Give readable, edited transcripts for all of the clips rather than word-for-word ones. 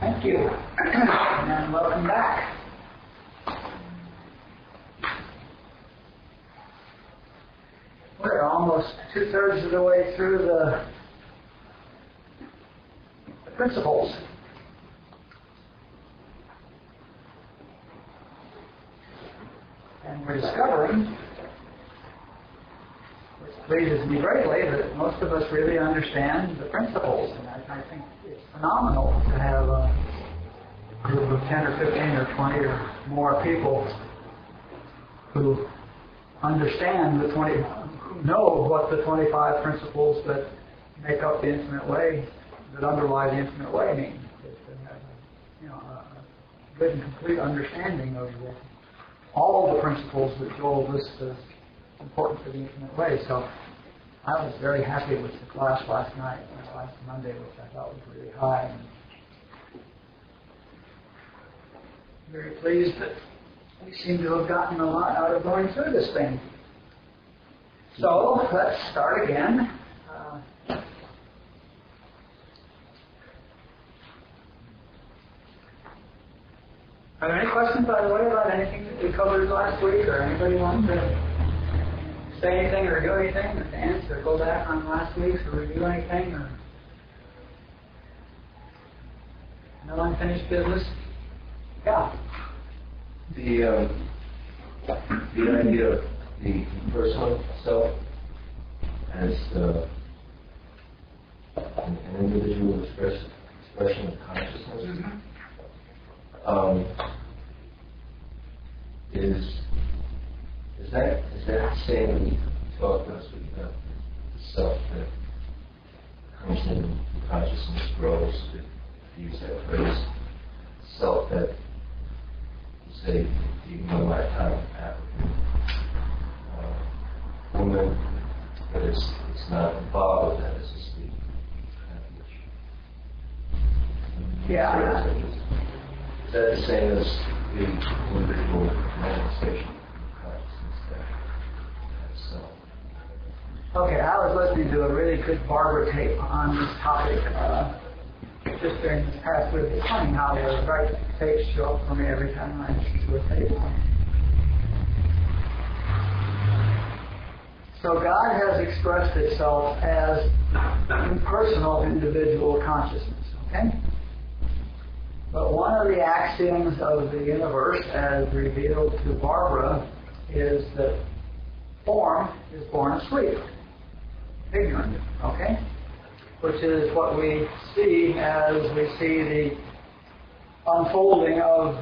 Thank you, and welcome back. We're almost 2/3 of the way through the principles. And we're discovering, which pleases me greatly, that most of us really understand the principles. And I think it's phenomenal to have a group of 10 or 15 or 20 or more people who understand the 20, who know what the 25 principles that make up the infinite way, that underlie the infinite way mean. To have a good and complete understanding of all the principles that Joel lists as important for the infinite way. So I was very happy with the class last Monday, which I thought was really high. And very pleased that we seem to have gotten a lot out of going through this thing. So let's start again. Are there any questions, by the way, about anything that we covered last week, or anybody want to say anything or do anything, or to answer, go back on last week's, or review anything, or no unfinished business? Yeah. The idea of the personal self as an individual expression of consciousness. Is that the same that we talked last week about the self that comes in consciousness grows, to use that phrase, self that, say, even a lifetime of African woman, but it's not involved with that as a sleep. Yeah. Is that the same as the individual manifestation of consciousness that self? Okay, I was listening to a really good Barbara tape on this topic just during this past week. It's funny how the right tapes show up for me every time I listen to a tape. So God has expressed itself as impersonal individual consciousness, okay? But one of the axioms of the universe, as revealed to Barbara, is that form is born asleep, ignorant, okay? Which is what we see as we see the unfolding of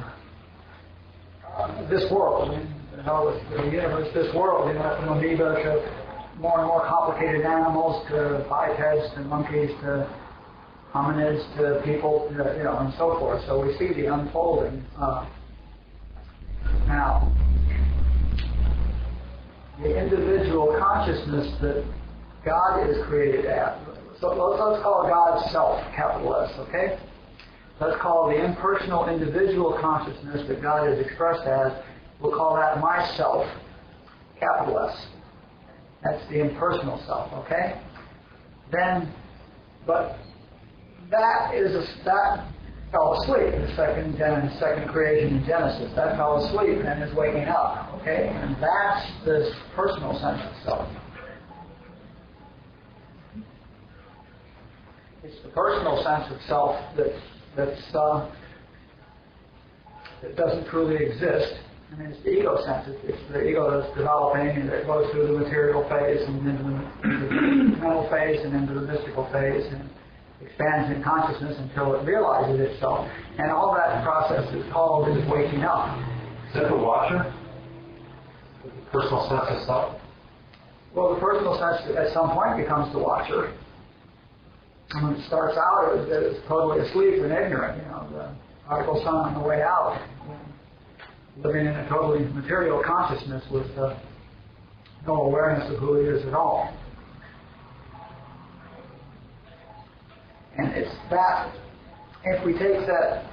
this world. The universe, this world, from amoeba to more and more complicated animals, to bipeds, to monkeys, to hominids, to people, and so forth. So we see the unfolding. Now, the individual consciousness that God is created at, so let's call God self, capital S, okay? Let's call the impersonal individual consciousness that God is expressed as, we'll call that myself, capital S. That's the impersonal self, okay? But that fell asleep in the second creation in Genesis. That fell asleep and is waking up, okay? And that's this personal sense of self. It's the personal sense of self that doesn't truly exist. I mean, it's the ego sense. It's the ego that's developing, and it goes through the material phase and into the mental phase and into the mystical phase and expands in consciousness until it realizes itself. And all that process is called waking up. Is that the watcher? The personal sense of self? Well, the personal sense at some point becomes the watcher. And when it starts out, it's totally asleep and ignorant. The prodigal son on the way out, living in a totally material consciousness with no awareness of who he is at all. And it's that, if we take that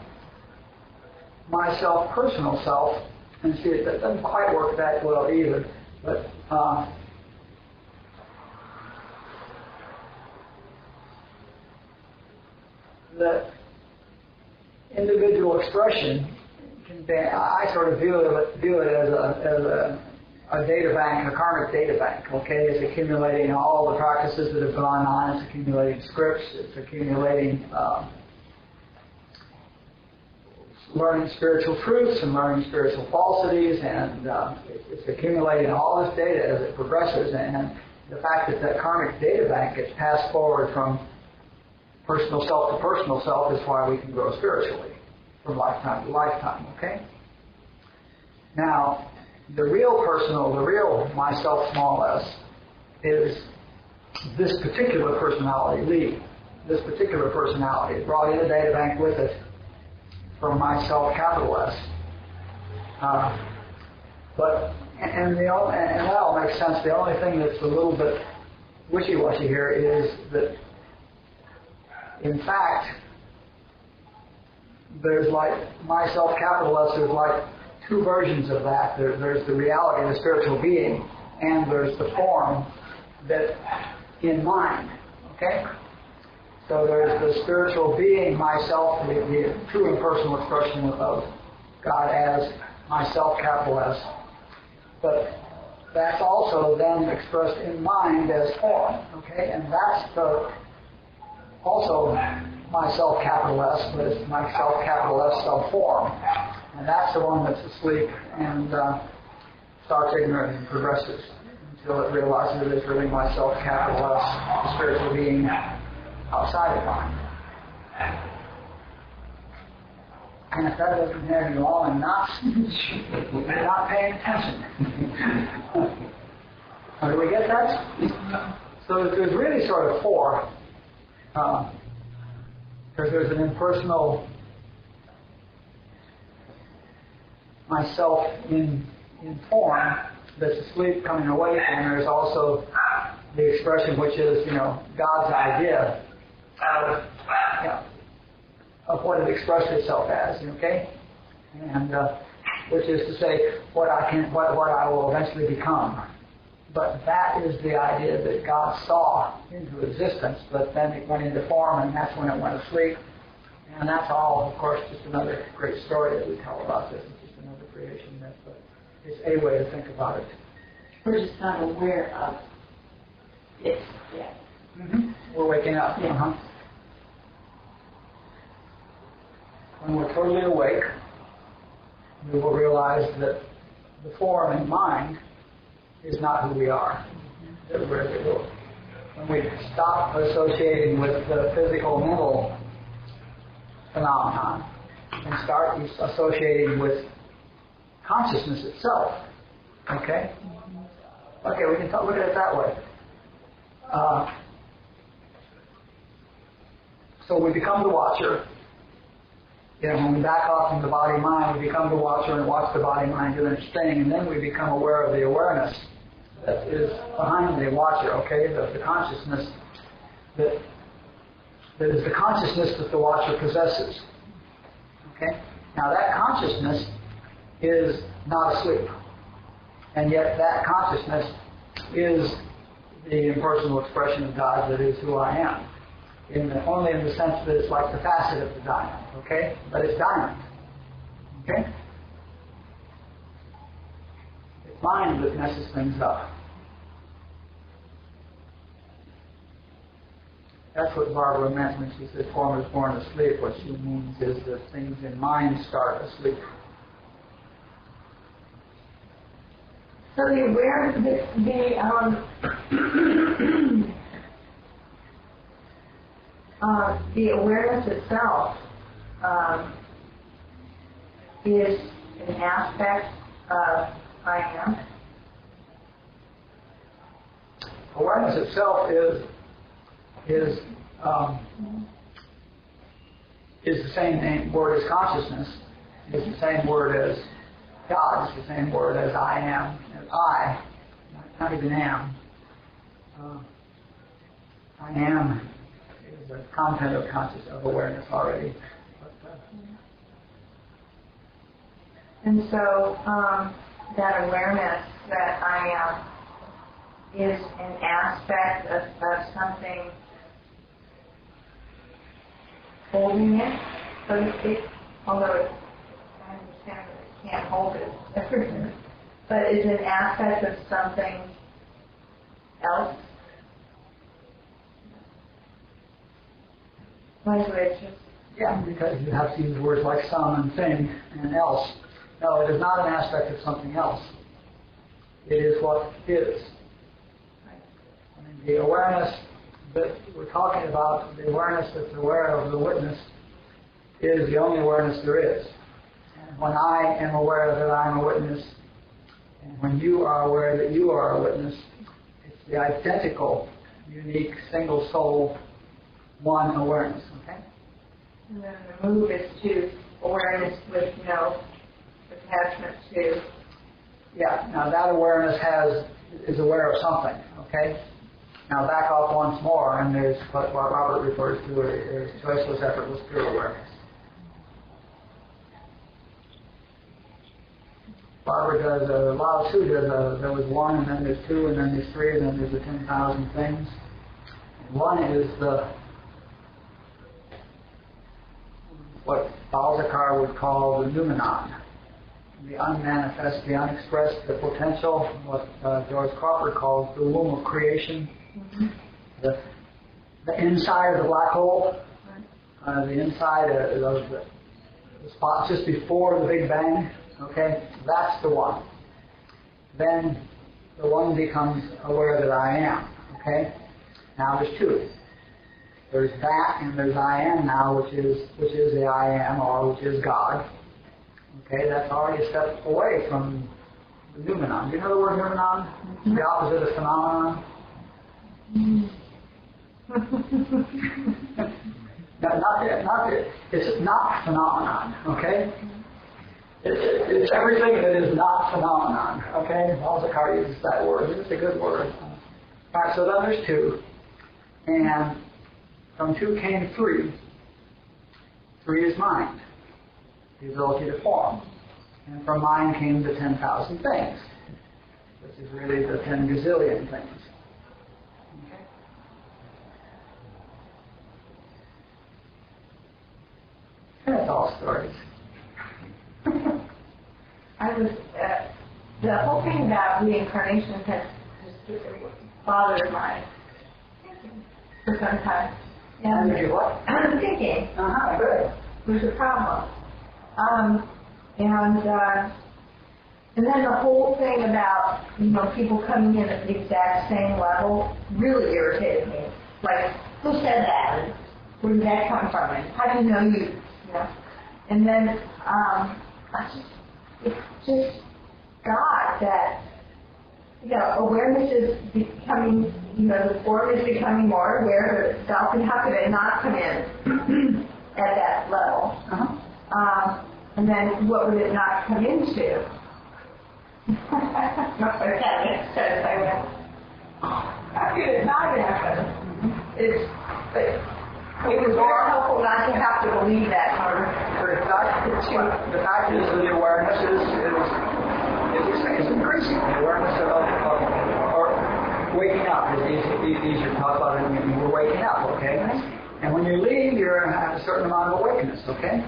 myself, personal self, and see it, that doesn't quite work that well either, but that individual expression can be, I sort of view it as a data bank, a karmic data bank. Okay, it's accumulating all the practices that have gone on. It's accumulating scripts. It's accumulating learning spiritual truths and learning spiritual falsities, and it's accumulating all this data as it progresses. And the fact that that karmic data bank gets passed forward from personal self to personal self is why we can grow spiritually from lifetime to lifetime. Okay. Now, the real personal, the real myself, small s, is this particular personality, Lee. This particular personality is brought in a data bank with it from myself, capital S. And that all makes sense. The only thing that's a little bit wishy-washy here is that, in fact, there's like myself, capital S, there's like two versions of that. There's the reality of the spiritual being, and there's the form that in mind. Okay? So there's the spiritual being, myself, the true impersonal expression of God as myself, capital S. But that's also then expressed in mind as form. Okay? And that's also myself, capital S, but it's myself, capital S, sub-form. And that's the one that's asleep and starts ignorant and progresses until it realizes it is really myself, capital S, the spiritual being outside of mind. And if that doesn't have you all and not paying attention. Do we get that? So there's really sort of four. Because there's an impersonal myself in form that's asleep, coming awake, and there's also the expression which is, God's idea of what it expressed itself as, okay? And which is to say what I will eventually become. But that is the idea that God saw into existence, but then it went into form, and that's when it went asleep. And that's all, of course, just another great story that we tell about this. It's just another creation myth, but it's a way to think about it. We're just not aware of it yet. Mm-hmm. We're waking up. Yeah. Uh-huh. When we're totally awake, we will realize that the form in mind is not who we are. When we stop associating with the physical mental phenomenon and start associating with consciousness itself, okay? Okay, we can look at it that way. So we become the watcher. When we back off from the body-mind, we become the watcher and watch the body-mind doing its thing, and then we become aware of the awareness that is behind the watcher, okay? The consciousness that is the consciousness that the watcher possesses. Okay? Now that consciousness is not asleep. And yet that consciousness is the impersonal expression of God that is who I am. Only in the sense that it's like the facet of the diamond, okay? But it's diamond. Okay? It's mind that messes things up. That's what Barbara meant when she said form is born asleep. What she means is that things in mind start asleep. So the awareness, the awareness itself is an aspect of I am. Awareness itself is the same word as consciousness. It's the same word as God. It's the same word as I am. As I, not even am. I am is the content of consciousness, of awareness already. And so that awareness that I am is an aspect of something holding it, so to speak. although I understand that it can't hold it everywhere, but is an aspect of something else? Language. Yeah, because you have to use words like some and thing and else. No, it is not an aspect of something else. It is what is. I mean, the awareness that we're talking about, the awareness that's aware of the witness, is the only awareness there is. And when I am aware that I'm a witness, and when you are aware that you are a witness, it's the identical, unique, single soul, one awareness. Okay? And then the move is to awareness with no attachment to. Yeah, now that awareness is aware of something, okay? Now back off once more, and there's what Robert refers to as choiceless, effortless, pure awareness. Barbara does, Lao Tzu does, there was one, and then there's two, and then there's three, and then there's the 10,000 things. And one is what Balzac would call the noumenon. The unmanifest, the unexpressed, the potential, what Joyce Crawford calls the womb of creation, the inside of the black hole, the inside of the spot just before the Big Bang, okay, that's the one. Then the one becomes aware that I am, okay? Now there's two. There's that and there's I am now, which is the I am, or which is God. Okay, that's already a step away from the noumenon. Do you know the word noumenon? It's the opposite of phenomenon. It's not phenomenon, okay? It's everything that is not phenomenon, okay? Balzac uses that word. It's a good word. All right, so then there's two. And from two came three. Three is mind. The ability to form. And from mind came the 10,000 things, which is really the 10 gazillion things. Okay? That's all stories. The whole thing about reincarnation has just bothered my thinking for some time. And what? I'm thinking. Good. There's a problem. And then the whole thing about, people coming in at the exact same level really irritated me. Like, who said that? And where did that come from? And how do you know you know? And then, it's just God that, awareness is becoming, the form is becoming more aware of itself, and how could it not come in at that level? And then what would it not come into? How could it not happen? It was more helpful not to have to believe that. The fact is that the awareness is increasing. The awareness or waking up is easier to talk about it when we're waking up, okay? And when you leave, you're at a certain amount of awakeness, okay?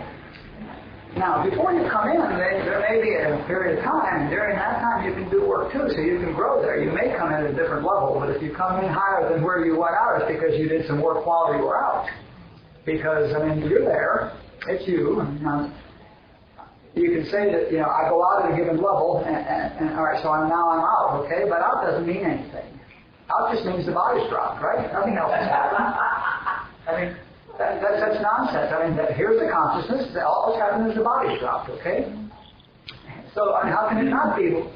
Now, before you come in, there may be a period of time, and during that time you can do work too, so you can grow there. You may come in at a different level, but if you come in higher than where you went out, it's because you did some work while you were out. Because, you're there, it's you. You can say that, I go out at a given level, and all right, so now I'm out, okay? But out doesn't mean anything. Out just means the body's dropped, right? Nothing else has happened. That's nonsense. Here's the consciousness. All that's happened is the body's dropped, okay? So, how can it not be?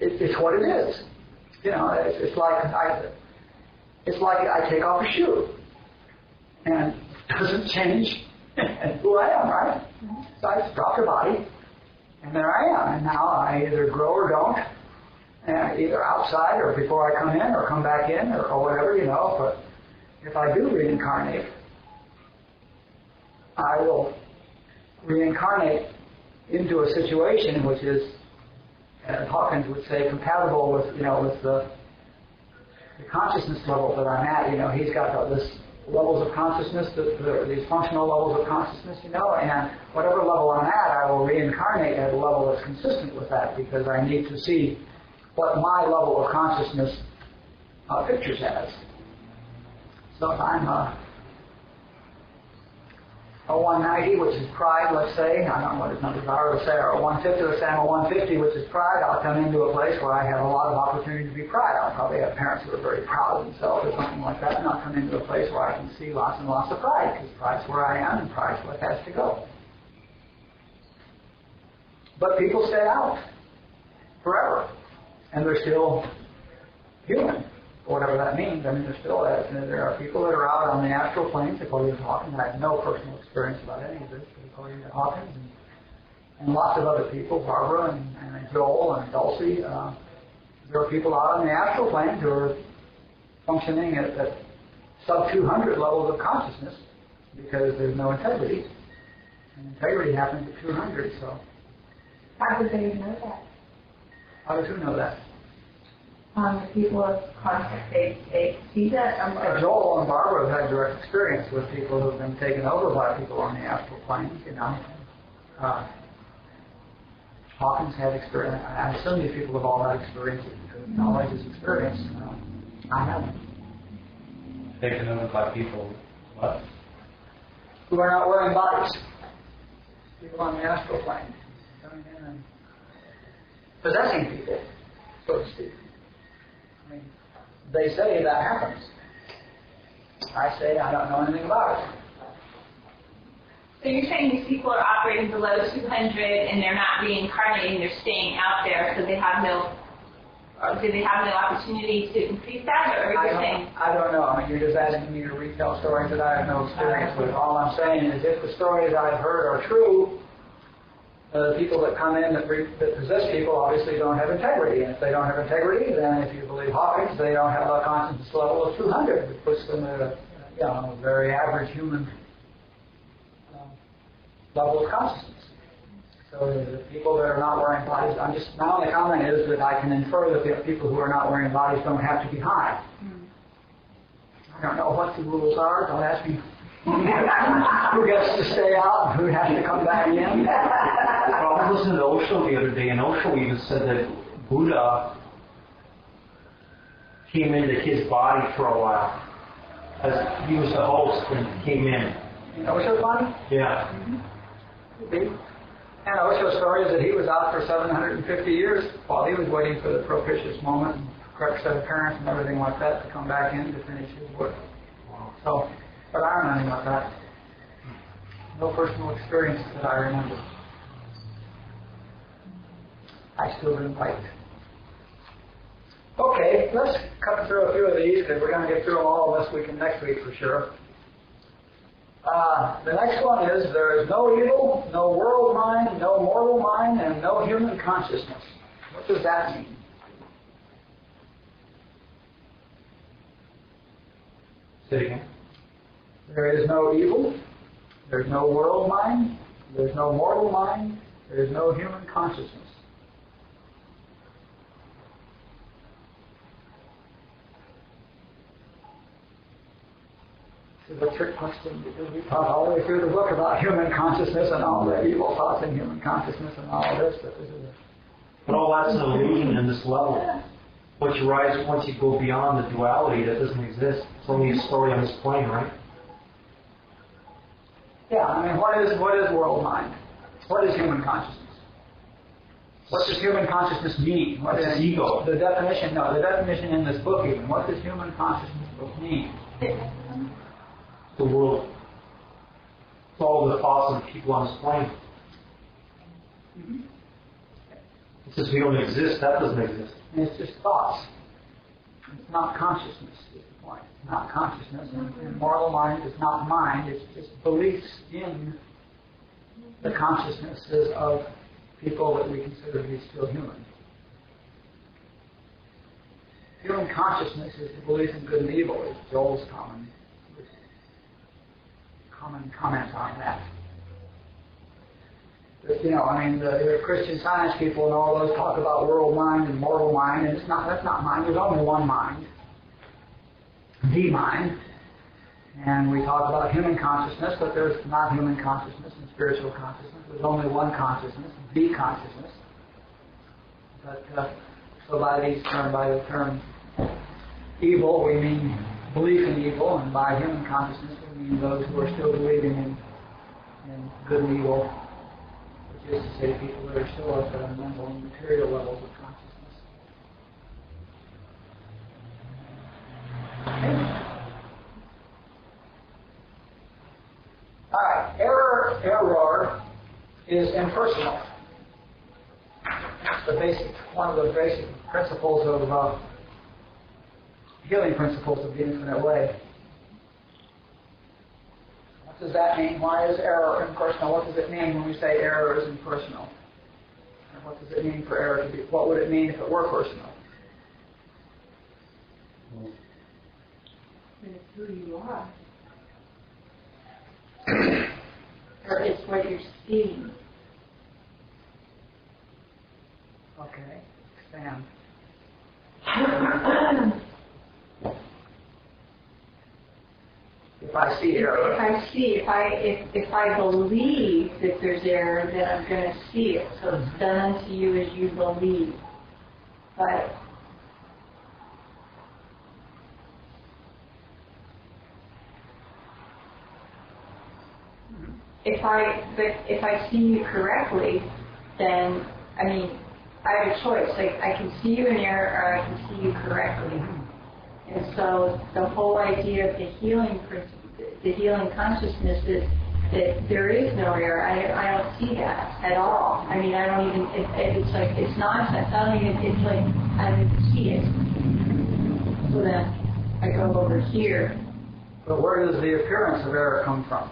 It's what it is. It's like I take off a shoe. And it doesn't change who I am, right? So I just drop the body, and there I am. And now I either grow or don't, either outside or before I come in or come back in or whatever, But if I do reincarnate, I will reincarnate into a situation which is, as Hawkins would say, compatible with the consciousness level that I'm at. He's got this levels of consciousness, these functional levels of consciousness, and whatever level I'm at, I will reincarnate at a level that's consistent with that, because I need to see what my level of consciousness pictures as. So if I'm a 190, which is pride, let's say, I don't know what his numbers are, let's say, or a 150, let's say I'm a 150, which is pride, I'll come into a place where I have a lot of opportunity to be pride. I'll probably have parents who are very proud of themselves or something like that, and I'll come into a place where I can see lots and lots of pride, because pride's where I am, and pride's what has to go. But people stay out forever, and they're still human. Whatever that means. I mean, there are people that are out on the astral planes, according to Hawkins. I have no personal experience about any of this, but according to Hawkins and lots of other people, Barbara and Joel and Dulcie, there are people out on the astral planes who are functioning at sub-200 levels of consciousness because there's no integrity. And integrity happens at 200, so. How does they know that? How does who know that? The people of conscious, they see that. Joel and Barbara have had direct experience with people who have been taken over by people on the astral planes, Hawkins had experience. I assume these people have all had experience. Knowledge is experience. I haven't. Taken over by people, what? Who are not wearing bodies. People on the astral plane. Coming in and possessing people, so to speak. I mean, they say that happens. I say I don't know anything about it. So you're saying these people are operating below 200 and they're not reincarnating, they're staying out there, so they have no, do they have no opportunity to increase that, or you're saying? I don't know. I mean, you're just asking me to retell stories that I have no experience with. All I'm saying is if the stories I've heard are true, the people that come in that possess people obviously don't have integrity. And if they don't have integrity, then if you believe Hawkins, they don't have a consciousness level of 200, which puts them at a very average human level of consciousness. So the people that are not wearing bodies, my only comment is that I can infer that the people who are not wearing bodies don't have to be high. I don't know what the rules are. Don't ask me who gets to stay out and who has to come back in. Well, I was listening to Osho the other day, and Osho even said that Buddha came into his body for a while. As he was the host and came in. Osho's body? Yeah. And Osho's story is that he was out for 750 years while he was waiting for the propitious moment and correct set of parents and everything like that to come back in to finish his work. So, but I don't know anything about that. No personal experience that I remember. I still didn't like it. Okay, let's cut through a few of these because we're going to get through them all this week and next week for sure. The next one is, there is no evil, no world mind, no mortal mind, and no human consciousness. What does that mean? Say it again. There is no evil, there's no world mind, there's no mortal mind, there's no human consciousness. This is a trick question because we talk all the way through the book about human consciousness and all the evil thoughts in human consciousness and all of this, but this is But all that's an illusion in this level. Once you rise, once you go beyond the duality, that doesn't exist. It's only a story on this plane, right? Yeah, I mean, what is world mind? What is human consciousness? What does human consciousness mean? What is ego? The definition in this book even. What does human consciousness book mean? The world. It's all the thoughts of people on this plane. Mm-hmm. It says we don't exist, that doesn't exist. And it's just thoughts. It's not consciousness, is the point. It's not consciousness. And moral mind is not mind. It's just beliefs in the consciousnesses of people that we consider to be still human. Human consciousness is the belief in good and evil, is Joel's common comment on that. But, the Christian Science people and all those talk about world mind and mortal mind, and that's not mind. There's only one mind. The mind. And we talk about human consciousness, but there's not human consciousness and spiritual consciousness. There's only one consciousness, the consciousness. But so by the term evil, we mean belief in evil, and by human consciousness, we mean those who are still believing in good and evil, which is to say people that are still at the mental and material levels of consciousness. All right, error is impersonal. That's one of the basic principles of healing principles of the infinite way. What does that mean? Why is error impersonal? What does it mean when we say error is impersonal? And what does it mean for error to be? What would it mean if it were personal? It's who you are. Or it's what you're seeing. Okay, expand. If I see error. If I believe that there's error, then I'm going to see it. So it's done unto you as you believe. But if I see you correctly, then I have a choice. Like, I can see you in error, or I can see you correctly. And so the whole idea of the healing principle, the healing consciousness, is that there is no error. I don't see that at all. I don't even. It's like it's nonsense. I don't even. It's like I don't even see it. So then I go over here. But where does the appearance of error come from?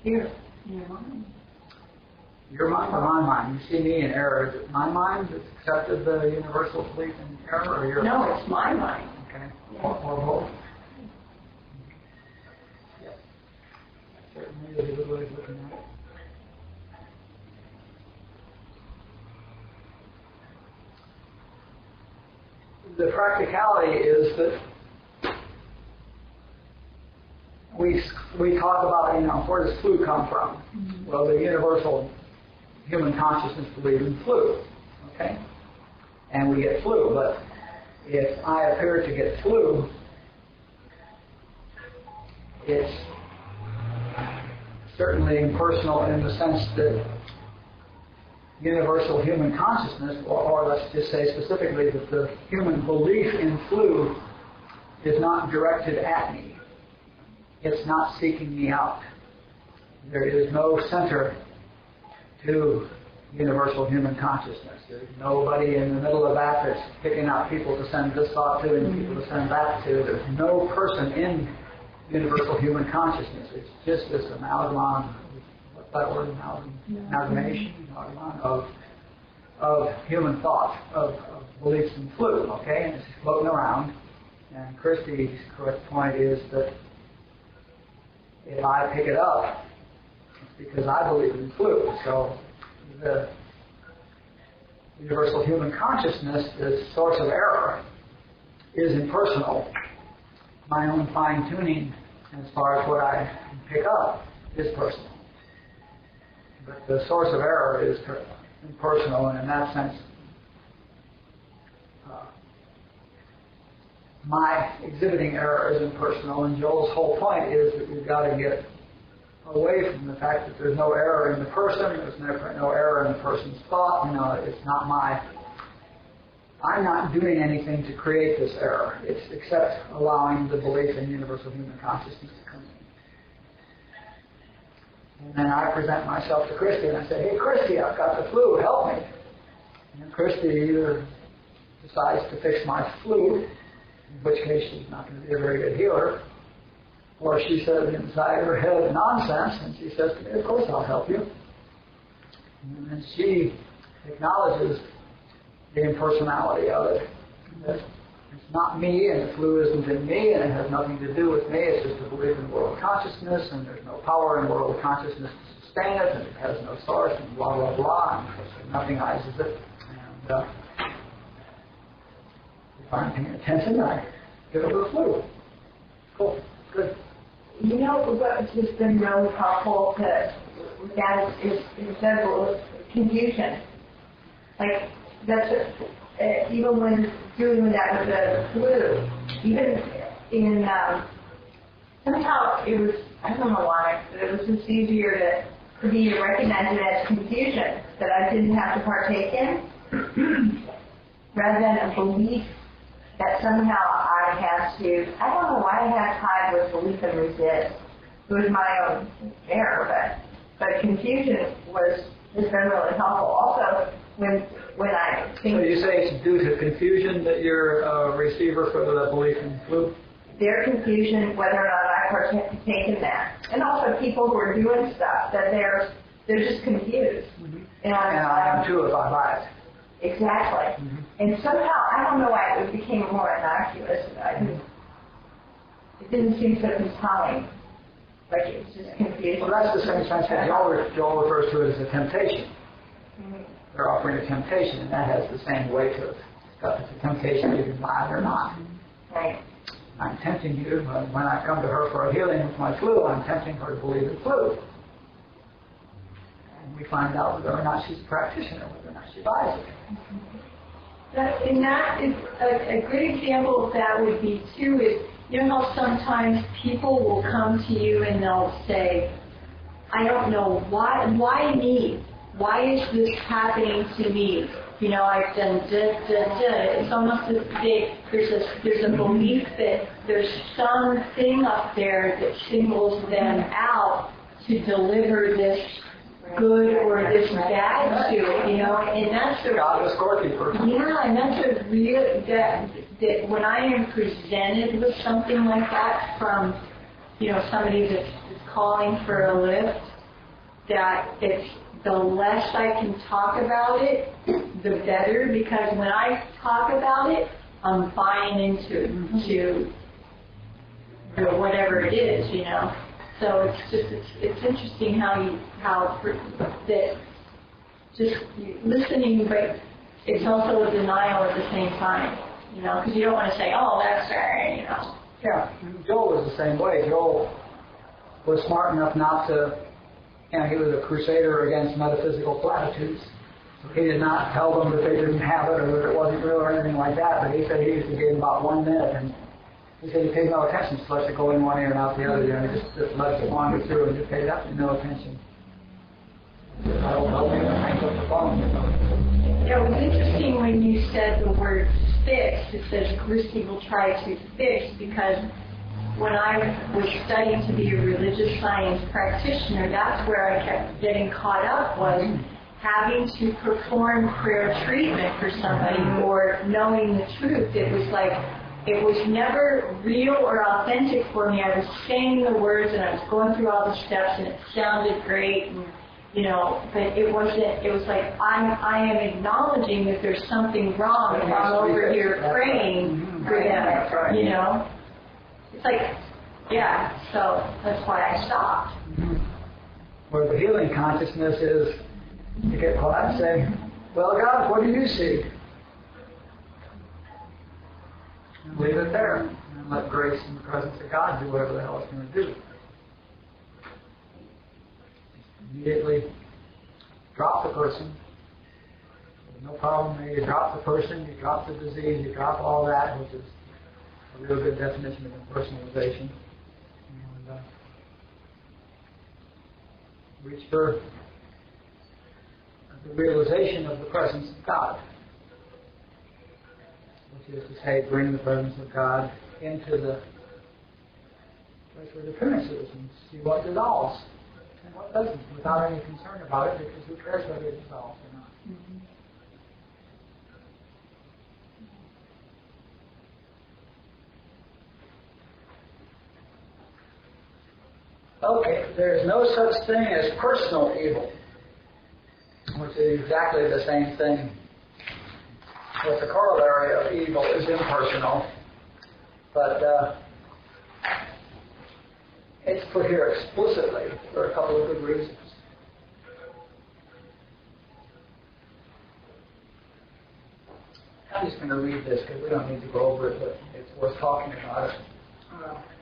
Here, in your mind. Your mind or my mind? You see me in error. Is it my mind that's accepted the universal belief in error, or your? No, it's my mind. Okay. Yeah. Or both. Yes. Certainly is a good way of looking at it. The practicality is that we talk about, where does flu come from? Mm-hmm. Well, the universal human consciousness believes in flu, okay? And we get flu, but if I appear to get flu, it's certainly impersonal in the sense that universal human consciousness, or let's just say specifically that the human belief in flu is not directed at me. It's not seeking me out. There is no center to universal human consciousness. There's nobody in the middle of that that's picking out people to send this thought to and people to send that to. There's no person in universal human consciousness. It's just this amalgam, what's that word, amalgamation of human thought, of beliefs in flu, okay? And it's floating around. And Christie's correct point is that if I pick it up, it's because I believe in flu. So the universal human consciousness, the source of error, is impersonal. My own fine-tuning as far as what I can pick up is personal. But the source of error is impersonal, and in that sense, my exhibiting error is impersonal, and Joel's whole point is that we've got to get away from the fact that there's no error in the person, there's no error in the person's thought. It's not I'm not doing anything to create this error. It's except allowing the belief in universal human consciousness to come in. And then I present myself to Christy and I say, hey Christy, I've got the flu, help me. And Christy either decides to fix my flu, in which case she's not going to be a very good healer, or she says inside her head nonsense, and she says to me, of course I'll help you. And then she acknowledges the impersonality of it. That it's not me, and the flu isn't in me, and it has nothing to do with me. It's just a belief in world consciousness, and there's no power in world consciousness to sustain it, and it has no source, and blah, blah, blah, and nothing nothingizes it. And if I'm paying attention, I get over the flu. Cool. Good. You know what's just been really helpful to look at is confusion. Like that's even when doing that with the flu, even in somehow it was, I don't know why, but it was just easier for me to recognize it as confusion that I didn't have to partake in, rather than a belief that somehow I had to. I don't know why I had tied with belief and resist. It was my own error, but confusion has been really helpful. Also, when I think. So you say it's due to confusion that you're a receiver for the belief in flu? Their confusion, whether or not I partake in that, and also people who are doing stuff that they're just confused. Mm-hmm. And I am too if I buy it. Exactly. Mm-hmm. And somehow I don't know why it became more innocuous. It didn't seem so compelling. Like it was just confusing. Well, that's the same sense that Joel refers to it as a temptation. Mm-hmm. They're offering a temptation, and that has the same weight to it. It's a temptation, you can buy it or not. Right. I'm tempting you, when I come to her for a healing with my flu, I'm tempting her to believe in flu. And we find out whether or not she's a practitioner, whether or not she buys it. And that is a good example of that would be too is, you know how sometimes people will come to you and they'll say, I don't know, why me? Why is this happening to me? You know, I've done It's almost as if there's a belief that there's something up there that singles them out to deliver this good or this bad to, you know, and that's a God is scorekeeper. Yeah, and that's a real that when I am presented with something like that from, you know, somebody that's calling for a lift, that it's the less I can talk about it, the better, because when I talk about it, I'm buying into whatever it is, you know. So it's interesting how that just listening, but it's also a denial at the same time, you know, because you don't want to say, oh, that's right, you know. Yeah, Joel was the same way. Joel was smart enough not to. He was a crusader against metaphysical platitudes. He did not tell them that they didn't have it or that it wasn't real or anything like that, but he said he used to give them about 1 minute, and he said he paid no attention, just lets it go in one ear and out the other, and just lets it wander through and just paid absolutely no attention. I don't know, maybe I hang up the phone. Yeah, it was interesting when you said the word fix. It says Christy will try to fix, because when I was studying to be a religious science practitioner, that's where I kept getting caught up, was having to perform prayer treatment for somebody or knowing the truth. It was like, it was never real or authentic for me. I was saying the words and I was going through all the steps and it sounded great, and, you know, but it wasn't, it was like, I am acknowledging that there's something wrong if I'm over here praying for them, you know. It's like, yeah, so that's why I stopped. Where the healing consciousness is, you get quiet and say, well, God, what do you see? And leave it there. And let grace and the presence of God do whatever the hell it's going to do. Immediately drop the person. There's no problem there. You drop the person, you drop the disease, you drop all that, which is a real good definition of impersonalization. And reach for the realization of the presence of God, which is to say, bring the presence of God into the place where the appearance is and see what dissolves and what doesn't, without any concern about it, because who cares whether it dissolves or not. Mm-hmm. Okay, there's no such thing as personal evil, which is exactly the same thing. But the corollary of evil is impersonal. But it's put here explicitly for a couple of good reasons. I'm just going to read this because we don't need to go over it, but it's worth talking about it.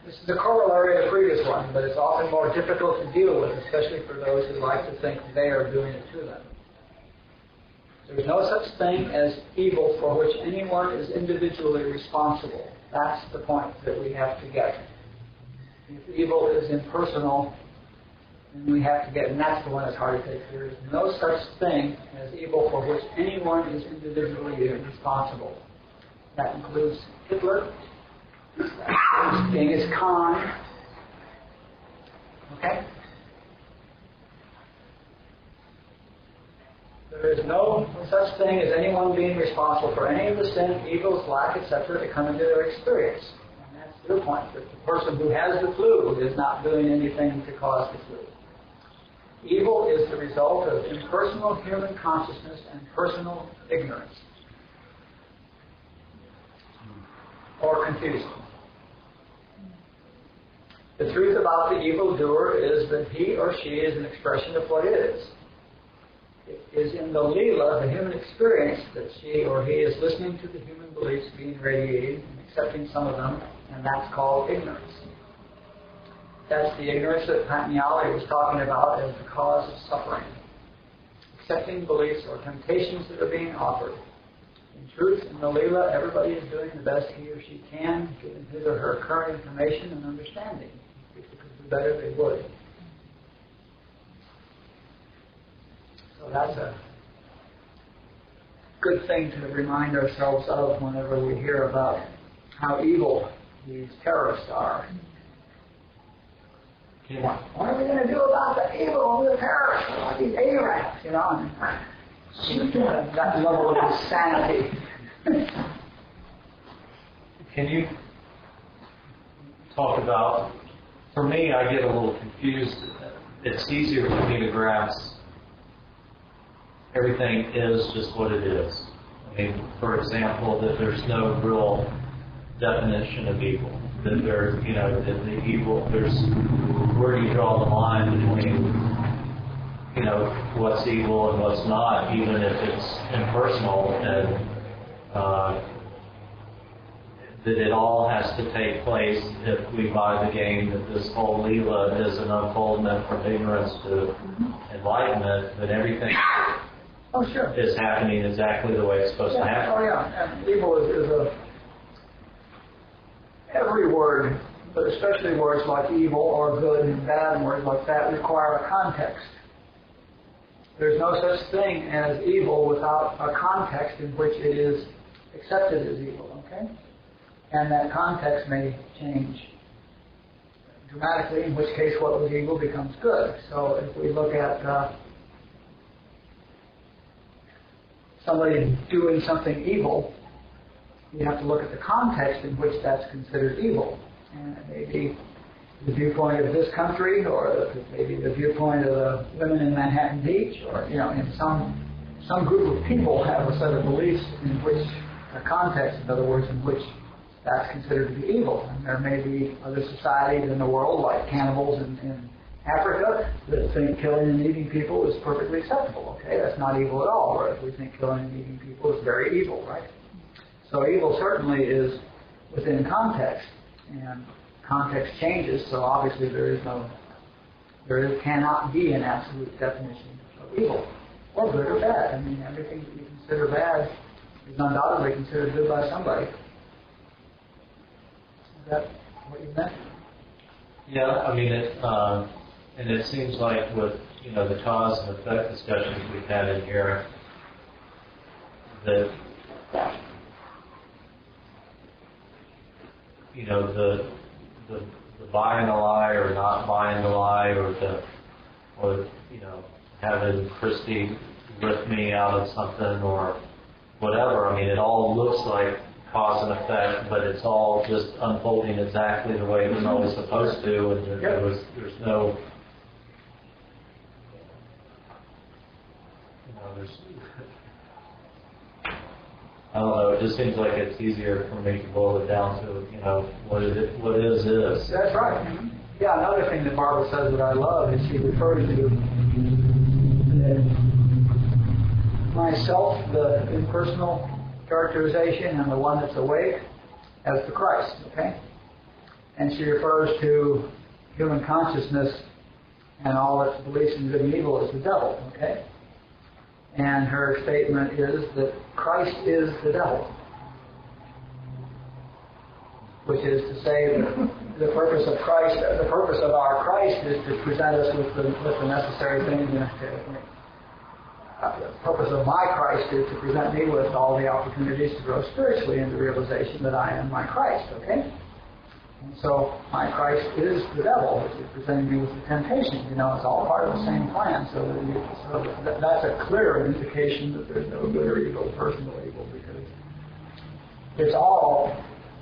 This is a corollary of the previous one, but it's often more difficult to deal with, especially for those who like to think they are doing it to them. There's no such thing as evil for which anyone is individually responsible. That's the point that we have to get. If evil is impersonal, then we have to get, and that's the one that's hard to take. There is no such thing as evil for which anyone is individually responsible. That includes Hitler, Genghis Khan. Okay? There is no such thing as anyone being responsible for any of the sin, evils, lack, etc. that come into their experience. And that's your point, that the person who has the flu is not doing anything to cause the flu. Evil is the result of impersonal human consciousness and personal ignorance. Or confusion. The truth about the evildoer is that he or she is an expression of what is. It is in the Leelaa, the human experience, that she or he is listening to the human beliefs being radiated and accepting some of them, and that's called ignorance. That's the ignorance that Patnyali was talking about as the cause of suffering. Accepting beliefs or temptations that are being offered. In truth, in the Leelaa, everybody is doing the best he or she can, given his or her current information and understanding. If they could do better, they would. So that's a good thing to remind ourselves of whenever we hear about how evil these terrorists are. What are we going to do about the evil of the terrorists, about these Arabs, you know? And that level of insanity. Can you talk about, for me, I get a little confused. It's easier for me to grasp everything is just what it is. I mean, for example, that there's no real definition of evil. That there, you know, that the evil, there's, where do you draw the line between, you know, what's evil and what's not, even if it's impersonal, and that it all has to take place if we buy the game that this whole Leelaa is an unfoldment from ignorance to enlightenment, that everything is happening exactly the way it's supposed to happen. Oh, yeah. And evil is every word, but especially words like evil or good and bad and words like that require a context. There's no such thing as evil without a context in which it is accepted as evil, okay? And that context may change dramatically, in which case what was evil becomes good. So if we look at somebody doing something evil, you have to look at the context in which that's considered evil. And it may be the viewpoint of this country, or maybe the viewpoint of the women in Manhattan Beach, or, you know, in some group of people have a set of beliefs in which, a context, in other words, in which that's considered to be evil. And there may be other societies in the world, like cannibals in Africa, that think killing and eating people is perfectly acceptable. Okay, that's not evil at all, whereas we think killing and eating people is very evil, right? So evil certainly is within context, and context changes, so obviously there cannot be an absolute definition of evil, or good or bad. I mean, everything that you consider bad is undoubtedly considered good by somebody. Is that what you meant? Yeah, I mean, and it seems like with, you know, the cause and effect discussions we've had in here, that, you know, the buying a lie or not buying the lie, or you know, having Christy lift me out of something or whatever. I mean, it all looks like cause and effect, but it's all just unfolding exactly the way it was always supposed to, and there's no, you know, there's, I don't know, it just seems like it's easier for me to boil it down to, you know, what is. That's right. Yeah, another thing that Barbara says that I love is she refers to myself, the impersonal characterization, and the one that's awake as the Christ, okay? and she refers to human consciousness and all its beliefs in good and evil as the devil, okay? And her statement is that Christ is the devil, which is to say that the purpose of Christ, the purpose of our Christ is to present us with the necessary things. The purpose of my Christ is to present me with all the opportunities to grow spiritually in the realization that I am my Christ, okay? And so my Christ is the devil, which is presenting me with the temptation. It's all part of the same plan. So that's a clear indication that there's no good or evil, personal evil, because it's all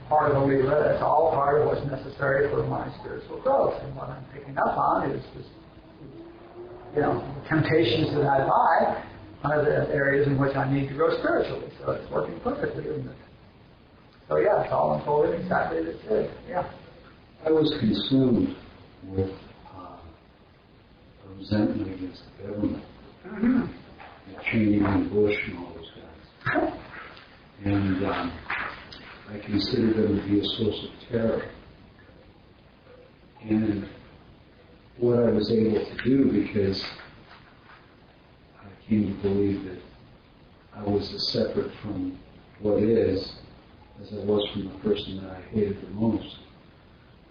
part of the Leelaa. It's all part of what's necessary for my spiritual growth. And what I'm picking up on is just, the temptations that I buy are the areas in which I need to grow spiritually. So it's working perfectly, isn't it? So yeah, it's all unfolding exactly as it should. Yeah. I was consumed with resentment against the government, and Cheney and Bush and all those guys, and I considered them to be a source of terror. And what I was able to do, because I came to believe that I was as separate from what is as I was from the person that I hated the most,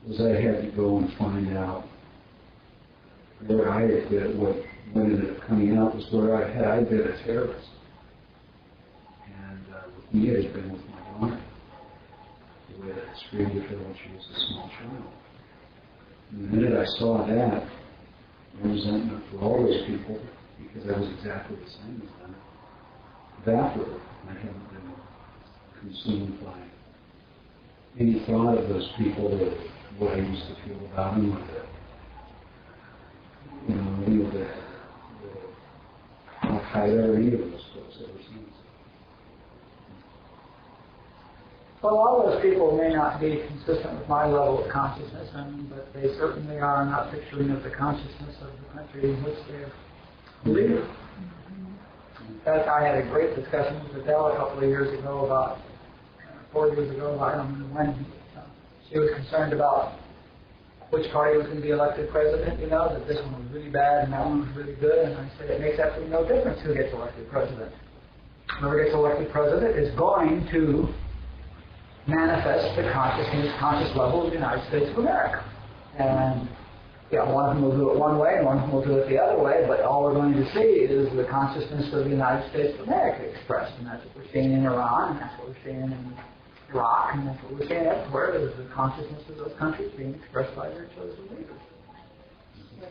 was I had to go and find out where I had been. What ended up coming out was where I'd been a terrorist. And with me, it had been with my daughter, the way that I screamed at her when she was a small child. And the minute I saw that, my resentment for all those people, because I was exactly the same as them, evaporated. I haven't been consumed by any thought of those people or what I used to feel about them, or any of the Al-Qaeda or any of those folks ever since. Well, all those people may not be consistent with my level of consciousness, but they certainly are not picturing of the consciousness of the country in which they live. In fact, I had a great discussion with Adele a couple of years ago about 4 years ago, I don't know when, she was concerned about which party was going to be elected president, that this one was really bad and that one was really good, and I said it makes absolutely no difference who gets elected president. Whoever gets elected president is going to manifest the conscious level of the United States of America. And one of them will do it one way and one of them will do it the other way, but all we're going to see is the consciousness of the United States of America expressed, and that's what we're seeing in Iran, and that's what we're seeing in Iraq, and that's what we're seeing everywhere, is the consciousness of those countries being expressed by their chosen leaders.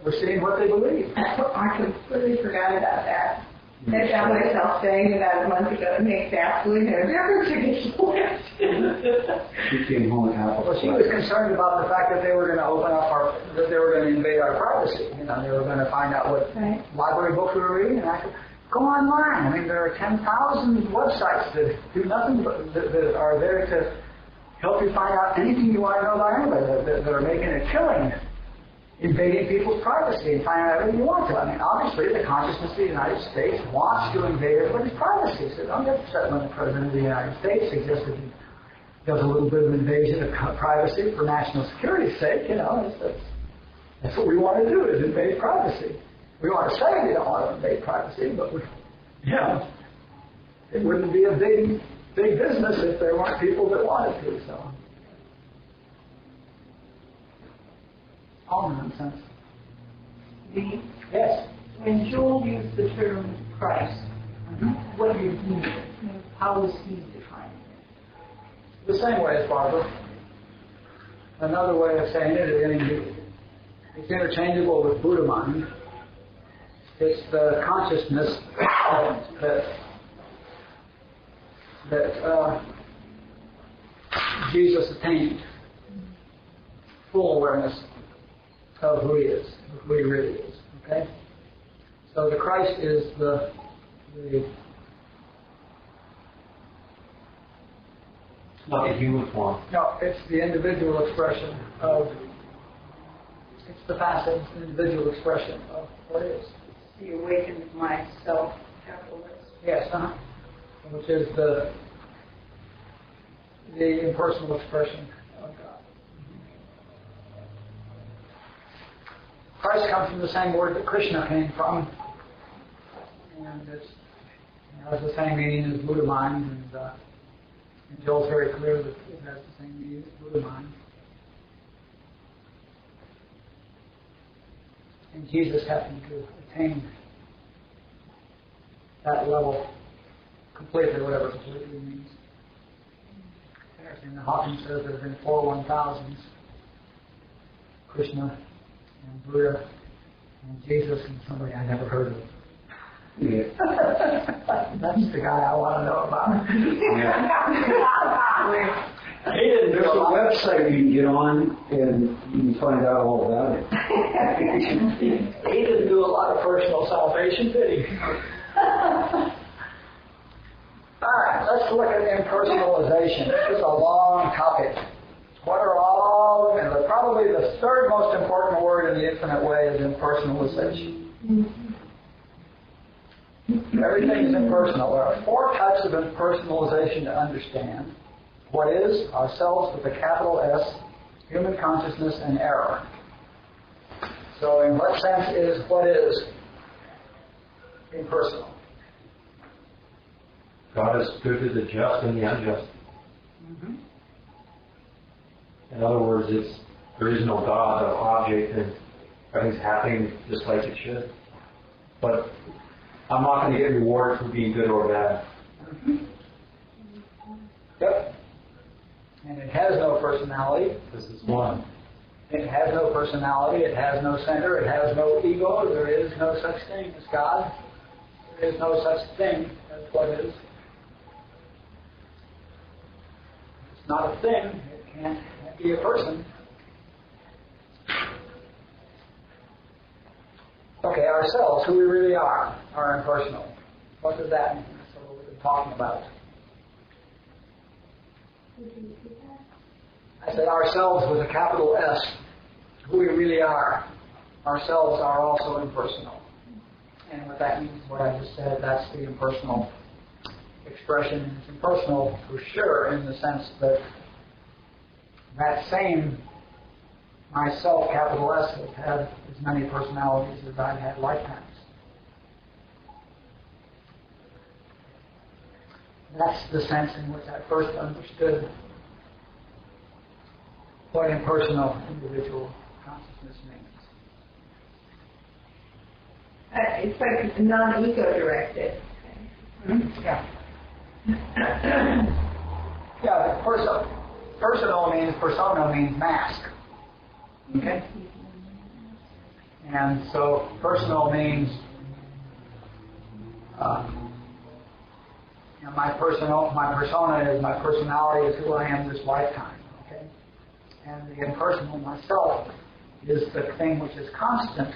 We're seeing what they believe. I completely forgot about that. I found myself saying about a month ago, it makes absolutely no difference who gets elected. She came home apple. Well, she was concerned about the fact that they were going to open up that they were going to invade our privacy. They were going to find out what library books we were reading, and I said, go online. I mean, there are 10,000 websites that do nothing but that are there to help you find out anything you want to know about anybody, that are making a killing, invading people's privacy and finding out everything you want to. I mean, obviously, the consciousness of the United States wants to invade everybody's privacy. So don't get upset when the President of the United States suggested he does a little bit of invasion of privacy for national security's sake. That's what we want to do, is invade privacy. We want to say we don't want to invade privacy, but it wouldn't be a big business if there weren't people that wanted to. So, all nonsense. Yes. When Joel used the term Christ, what did he mean? How was he defining it? The same way as Barbara. Another way of saying it is it's interchangeable with Buddha mind. It's the consciousness that Jesus attained, full awareness of who he is, of who he really is. Okay? So the Christ is the not the human form. No, it's the individual expression of, it's the facet, it's the individual expression of what is. The awakened myself, capital S. Yes, which is the impersonal expression of God. Christ comes from the same word that Krishna came from, and it has the same meaning as Buddha mind, and Joel's very clear that it has the same meaning as Buddha mind. And Jesus happened to attain that level completely, whatever completely means. And Hawkins says there have been 4 1,000s, Krishna and Buddha and Jesus and somebody I never heard of. Yeah. That's the guy I want to know about. Yeah. There's a website you can get on and you can find out all about it. He didn't do a lot of personal salvation, did he? All right, let's look at impersonalization. This is a long topic. What are all, and probably the third most important word in the infinite way is impersonalization. Everything is impersonal. There are 4 types of impersonalization to understand. What is? Ourselves with a capital S, human consciousness, and error. So in what sense is what is impersonal? God is good to the just and the unjust. Mm-hmm. In other words, there is no God, no object, and everything's happening just like it should. But I'm not going to get rewarded for being good or bad. Mm-hmm. Yep. And it has no personality. This is one. It has no personality. It has no center. It has no ego. There is no such thing as God. There is no such thing as what is. It's not a thing. It can't be a person. Okay, ourselves, who we really are impersonal. What does that mean? That's what we've been talking about. I said ourselves with a capital S, who we really are. Ourselves are also impersonal. And what that means, what I just said, that's the impersonal expression. It's impersonal for sure in the sense that that same myself, capital S, has had as many personalities as I've had lifetimes. That's the sense in which I first understood what impersonal individual consciousness means. It's like non-ego directed. Mm-hmm. Yeah. Yeah, personal means, persona means mask. Okay? And so personal means my persona is, my personality is who I am this lifetime. Okay? And the impersonal myself is the thing which is constant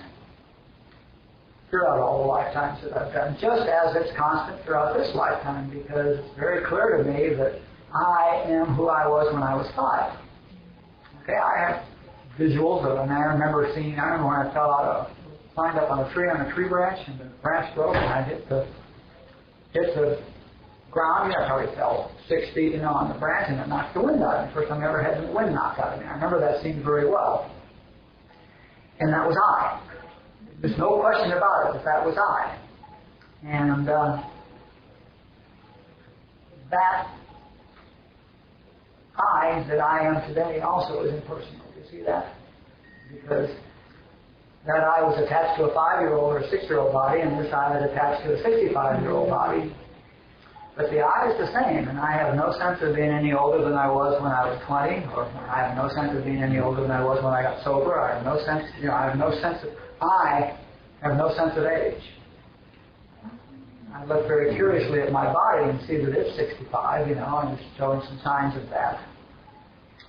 throughout all the lifetimes that I've done, just as it's constant throughout this lifetime, because it's very clear to me that I am who I was when I was 5. Okay, I have visuals of, and I remember when I fell out climbed up on a tree branch, and the branch broke, and I hit the ground. I probably fell 6 feet, on the branch, and it knocked the wind out of me. First time I ever had the wind knocked out of me. I remember that scene very well. And that was I. There's no question about it that was I. And that I that I am today also is impersonal. You see that? Because that I was attached to a 5-year-old or a 6-year-old body, and this I is attached to a 65-year-old body. But the I is the same, and I have no sense of being any older than I was when I was 20, or I have no sense of being any older than I was when I got sober. I have no sense, I have no sense of age. I look very curiously at my body and see that it's 65, and it's showing some signs of that.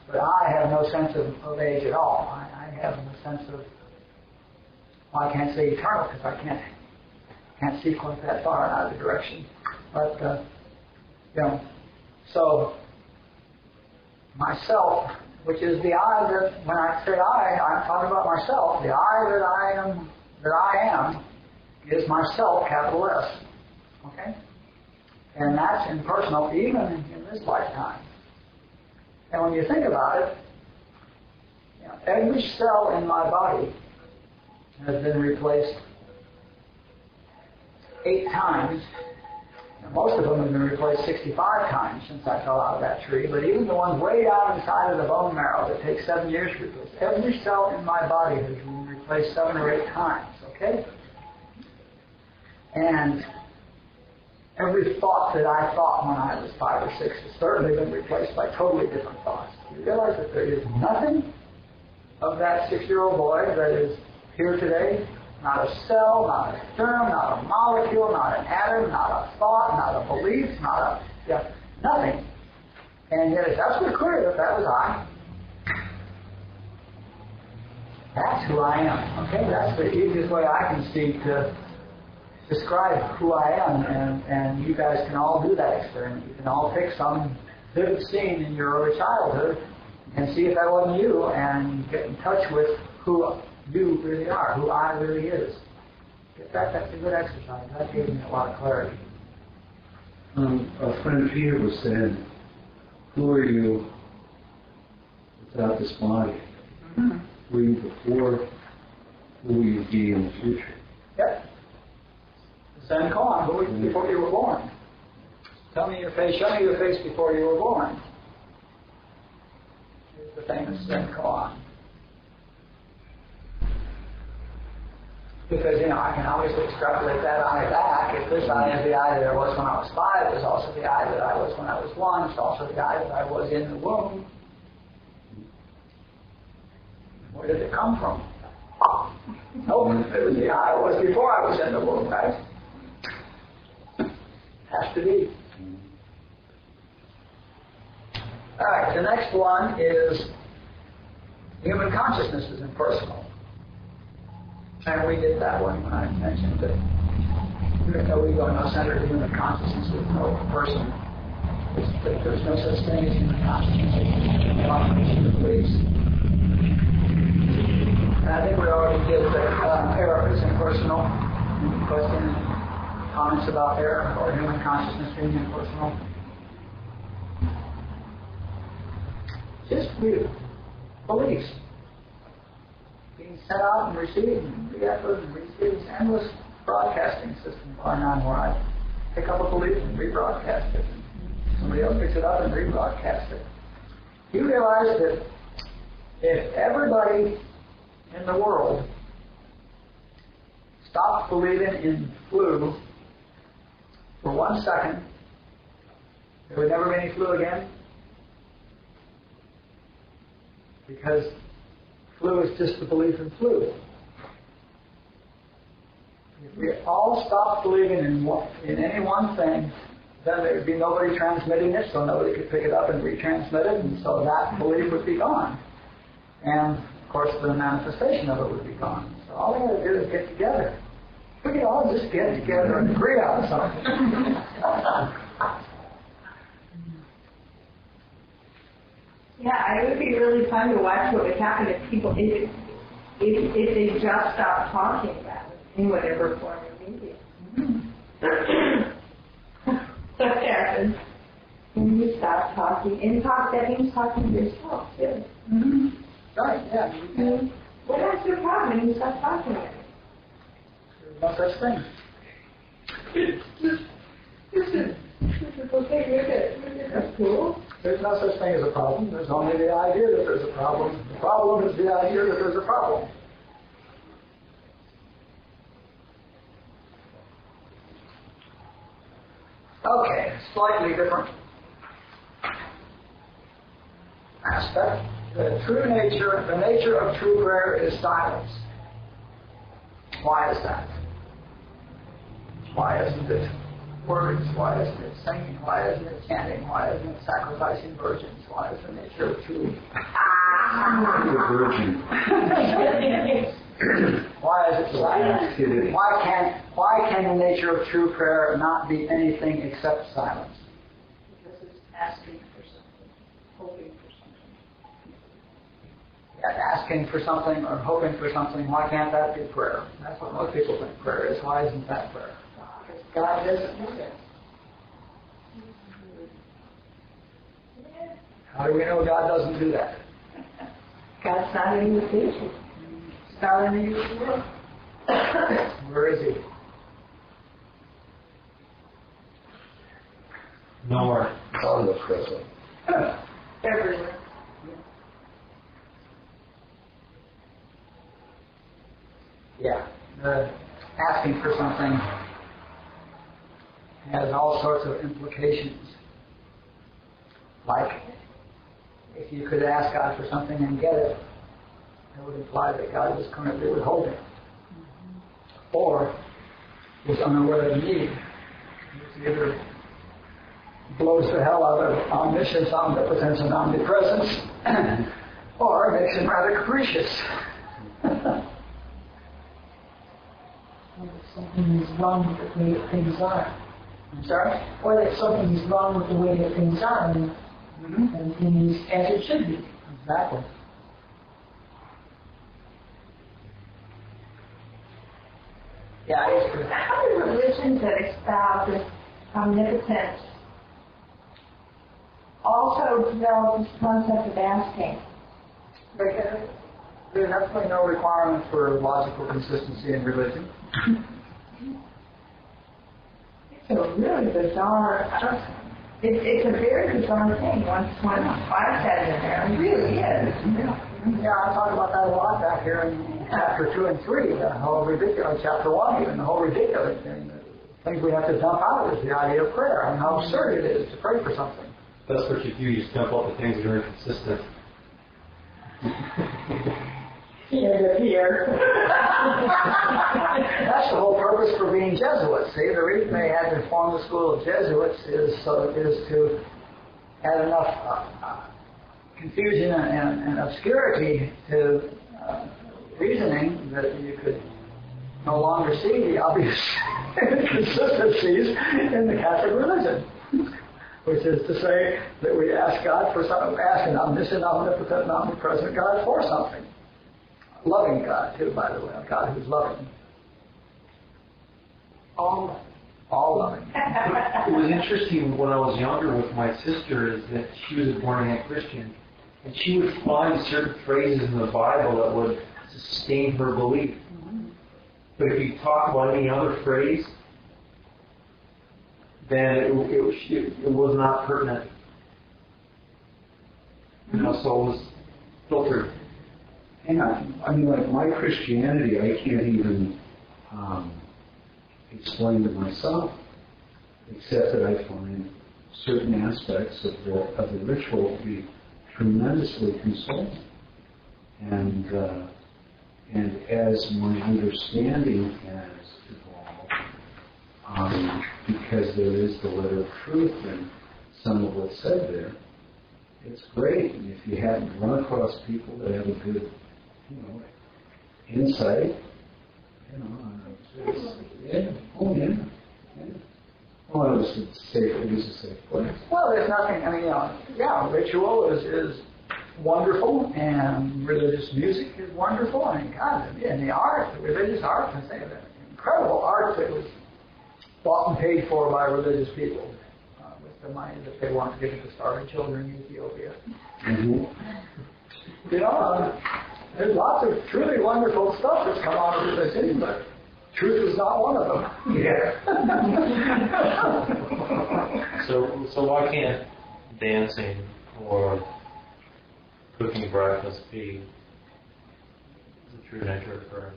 But I have no sense of age at all. I have no sense of, well, I can't say eternal because I can't see quite that far in either direction. But, so myself, which is the I that, when I say I'm talking about myself, the I that I am is myself, capital S. Okay? And that's impersonal even in this lifetime. And when you think about it, every cell in my body has been replaced 8 times. Now, most of them have been replaced 65 times since I fell out of that tree, but even the ones way down inside of the bone marrow that take 7 years to replace, every cell in my body has been replaced 7 or 8 times, okay? And every thought that I thought when I was 5 or 6 has certainly been replaced by totally different thoughts. You realize that there is nothing of that 6-year-old boy that is here today? Not a cell, not a germ, not a molecule, not an atom, not a thought, not a belief, nothing. And yet it's absolutely clear that that was I. That's who I am. Okay, that's the easiest way I can see to describe who I am, and you guys can all do that experiment. You can all pick some vivid scene in your early childhood and see if that wasn't you, and get in touch with who you really are, who I really is. Get that? That's a good exercise. That gave me a lot of clarity. Our friend Peter was saying, who are you without this body? Mm-hmm. Who are you before? Who will you be in the future? Yep. Zen koan, who were you before you were born? Tell me your face, show me your face before you were born. Here's the famous Zen koan. Because, I can obviously extrapolate that eye back. If this eye is the eye that I was when I was 5, it's also the eye that I was when I was 1, it's also the eye that I was in the womb. Where did it come from? Nope, it was the eye I was before I was in the womb, right? Has to be. Alright, the next one is human consciousness is impersonal. And we did that one when I mentioned that there's no ego, no center to human consciousness, there's no person. There's no such thing as human consciousness. And I think we already did that error is impersonal. Any questions, comments about error or human consciousness being impersonal? Just beliefs. Being sent out and received and re-echoed and received. This endless broadcasting system going on where I pick up a belief and rebroadcast it. Somebody else picks it up and rebroadcasts it. You realize that if everybody in the world stopped believing in flu for 1 second, there would never be any flu again? Because flu is just the belief in flu. If we all stopped believing in any one thing, then there would be nobody transmitting it, so nobody could pick it up and retransmit it, and so that belief would be gone. And, of course, the manifestation of it would be gone. So all we have to do is get together. We can all just get together and agree on something. Yeah, it would be really fun to watch what would happen if people, if they just stopped talking about it in whatever form or medium. What happens when you stop talking? And that means talking to yourself, too. Mm-hmm. Right, yeah. What's your problem when you stop talking about it? There's no such thing. That's cool. There's no such thing as a problem. There's only the idea that there's a problem. The problem is the idea that there's a problem. Okay, slightly different aspect. The nature of true prayer is silence. Why is that? Why isn't it words? Why isn't it singing? Why isn't it chanting? Why isn't it sacrificing virgins? Why is the nature of true? The virgin. Why is it silence? Why can the nature of true prayer not be anything except silence? Because it's asking for something, hoping for something. Asking for something or hoping for something, why can't that be prayer? That's what most people think prayer is. Why isn't that prayer? Because God doesn't do that. How do we know God doesn't do that? God's not an invitation. It's not in the usual world. Where is he? Nowhere. On the present. Everywhere. Yeah. Asking for something has all sorts of implications. Like, if you could ask God for something and get it, that would imply that God was currently withholding. Or was unaware of need. Which either blows the hell out of omniscience, omnipotence, and omnipresence, or makes him rather capricious. Or that something is wrong with the way that things are. I'm sorry? Or that something is wrong with the way that things are, and everything is as it should be. Exactly. Yeah, it's true. How do religions that espouse this omnipotence also develop this concept of asking? There's definitely no requirement for logical consistency in religion. It's a really bizarre, it's a very bizarre thing once I said it in there. It really is. Yeah, I talk about that a lot back here in chapter 2 and 3, the whole ridiculous, chapter 1 even, the whole ridiculous thing. The things we have to dump out is the idea of prayer and how absurd it is to pray for something. That's what you do, you just dump out the things that are inconsistent. Here. That's the whole purpose for being Jesuits. See, the reason they had to form the school of Jesuits is to add enough confusion and obscurity to reasoning that you could no longer see the obvious inconsistencies in the Catholic religion. Which is to say that we ask God for something, ask an omniscient, omnipotent, and omnipresent God for something. Loving God, too, by the way, a God who's loving. All loving. It was interesting when I was younger with my sister is that she was a born-again Christian, and she would find certain phrases in the Bible that would sustain her belief. But if you talk about any other phrase, then it was not pertinent. You know, so it was filtered. And I mean, like my Christianity, I can't even explain to myself, except that I find certain aspects of the ritual to be tremendously consoling. And as my understanding has evolved, because there is the letter of truth and some of what's said there, it's great. And if you haven't run across people that have a good, insight, Well, it was a safe place. Well, there's nothing, ritual is wonderful, and religious music is wonderful. I mean, God, and the art, the religious art, I say that incredible art that was bought and paid for by religious people with the money that they want to give to starving children in Ethiopia. Mm-hmm. There's lots of truly wonderful stuff that's come out of religion, but truth is not one of them. Yeah. So why can't dancing or cooking breakfast be the true nature of prayer?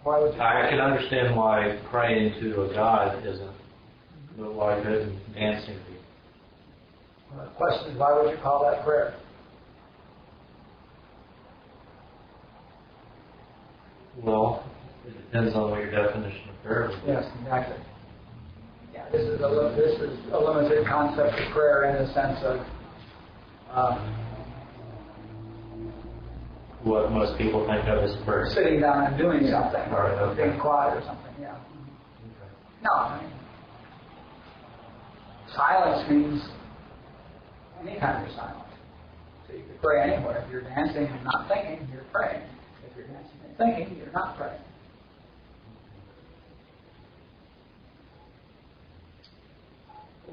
Why would you? I can understand why praying to a God isn't, but why couldn't dancing be? The question is, why would you call that prayer? Well, it depends on what your definition of prayer is. Yes, exactly. Yeah, this is a limited concept of prayer in the sense of What most people think of as prayer. sitting down and doing something, or Right, okay. being quiet or something. Yeah. No, I mean, silence means any kind of silence. So you can pray anywhere. If you're dancing and not thinking, you're praying. If you're dancing and thinking, you're not praying.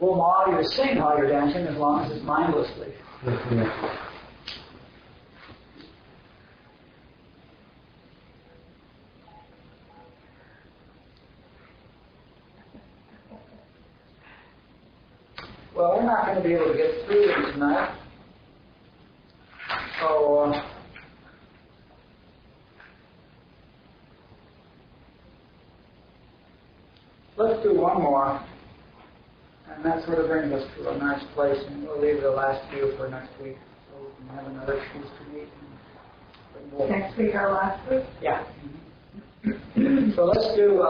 We'll allow you to sing while you're dancing as long as it's mindlessly. Well, we're not going to be able to get through it tonight. So, let's do one more. And that sort of brings us to a nice place, and we'll leave the last few for next week, so we can have another excuse to meet. Next week, our last week? Yeah. So let's do,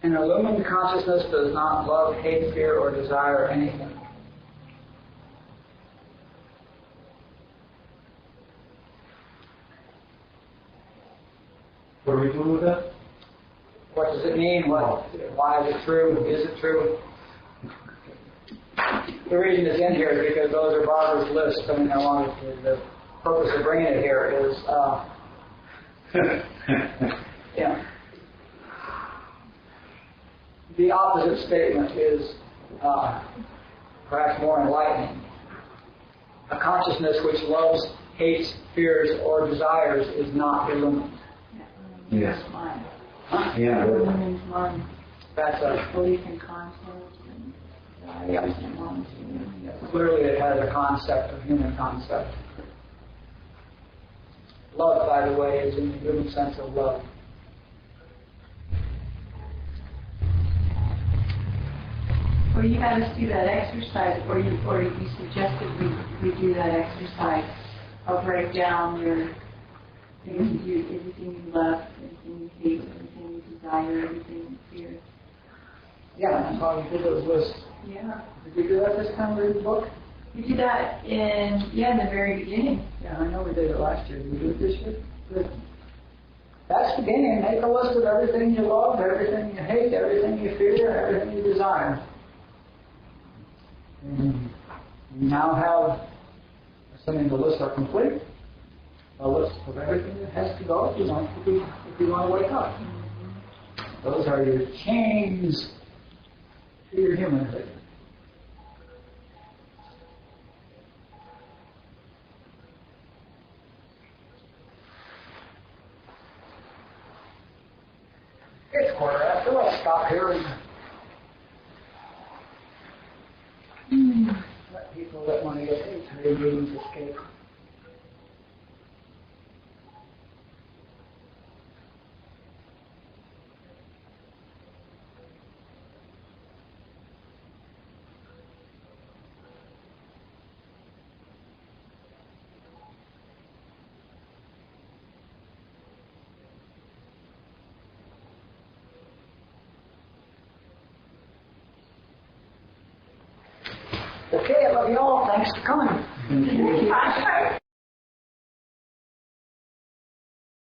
an illumined consciousness does not love, hate, fear, or desire anything. What are we doing with that? What does it mean? Why is it true? Is it true? The reason it's in here is because those are Barbara's lists. I mean, the purpose of bringing it here is, the opposite statement is perhaps more enlightening. A consciousness which loves, hates, fears, or desires is not illumined. Yes. Mind. Huh? Yeah. Illumined mind. That's a Belief in content and values and wants and clearly it has a concept, a human concept. Love, by the way, is in the human sense of love. Well, you had us do that exercise, or you suggested we do that exercise. I'll break down your everything you love, everything you hate, everything you desire, everything you fear. Yeah, that's how you do those lists. Yeah. Did you do that this time with the book? We did that in the very beginning. Yeah, I know we did it last year. Did we do it this year? Good. That's the beginning. Make a list of everything you love, everything you hate, everything you fear, everything you desire. And you now have, assuming the lists are complete, a list of everything that has to go if you want to wake up. Those are your chains to your humanhood. It's 1:15. Let's stop here and let people that want to get to their meetings escape. Okay, I love you all. Thanks for coming.